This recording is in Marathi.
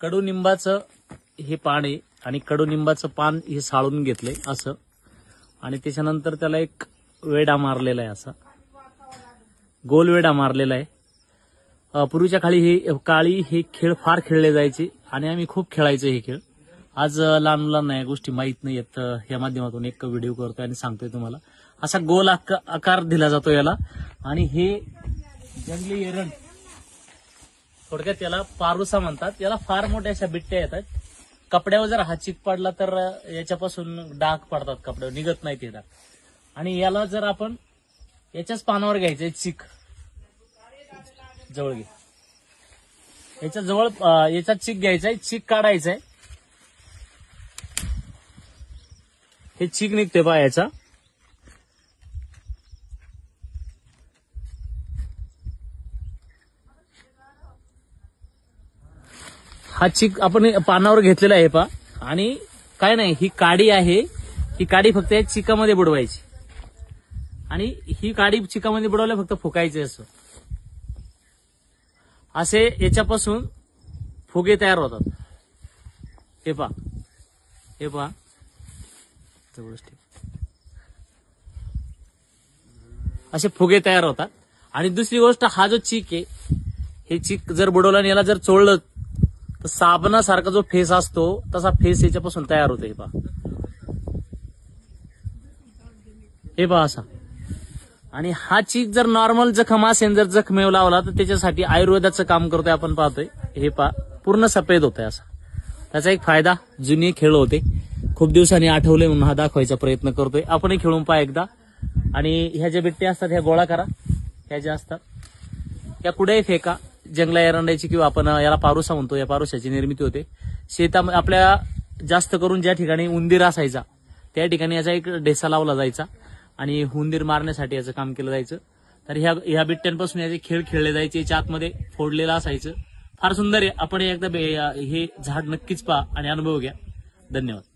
कडुनिंबाचं हे पान आहे आणि कडुनिंबाचं पान हे साळून घेतलंय असं, आणि त्याच्यानंतर त्याला एक वेडा मारलेला आहे, असा गोल वेडा मारलेला आहे। पूर्वीच्या काळी हे खेळ फार खेळले जायचे आणि आम्ही खूप खेळायचो हे खेळ। आज लहान मुलांना या गोष्टी माहित नाहीयेत, या माध्यमातून एक व्हिडिओ करतोय आणि सांगतोय तुम्हाला। असा गोल आकार दिला जातो याला, आणि हे जंगली एरंड, थोडक्यात याला पारुसा म्हणतात। याला फार मोठ्या अशा बिट्ट्या येतात, कपड्यावर जर हा चिक पडला तर याच्यापासून डाग पडतात, कपड्यावर निघत नाही ते डाग। आणि याला जर आपण याच्याच पानावर घ्यायचंय चिक, जवळ घे, याच्या जवळ याचा चिक घ्यायचाय, चिक काढायचाय, हे चिक निघते पहा याचा, हा चिक आपण पानावर घेतलेला आहे पहा। आणि काय नाही, ही काडी आहे, ही काडी फक्त या चिकामध्ये बुडवायची, आणि ही काडी चिकामध्ये बुडवल्या फक्त फुकायचे असं, असे याच्यापासून फुगे तयार होतात। हे पहा, हे पहा, असे फुगे तयार होतात। आणि दुसरी गोष्ट, हा जो चिक आहे, हे चिक जर बुडवलं आणि याला जर चोळलं तर साबणासारखा जो फेस असतो तसा फेस याच्यापासून तयार होतो। हे पहा, हे पहा असा। आणि हा चिक जर नॉर्मल जखम असेल, जर जखमेवर लावला तर त्याच्यासाठी आयुर्वेदाचं काम करतोय आपण पाहतोय। हे पहा, पूर्ण सफेद होतंय असा। त्याचा एक फायदा, जुने खेळ होते, खूप दिवसांनी आठवले म्हणून हा दाखवायचा प्रयत्न करतोय। आपणही खेळून पहा एकदा। आणि ह्या ज्या बिट्ट्या असतात ह्या गोळा करा, ह्या ज्या असतात या कुठेही फेका, जंगला एरंडाची, किंवा आपण याला पारुसा म्हणतो, या पारुसाची निर्मिती होते शेतामध्ये। आपल्या जास्त करून ज्या ठिकाणी उंदीर असायचा त्या ठिकाणी याचा एक ढेसा लावला जायचा आणि उंदीर मारण्यासाठी याचं काम केलं जायचं। तर ह्या बिट्ट्यांपासून याचे खेळ खेळले जायचे, याच्या आतमध्ये फोडलेलं असायचं। फार सुंदर आहे, आपण एकदा हे झाड नक्कीच पहा आणि अनुभव घ्या। धन्यवाद।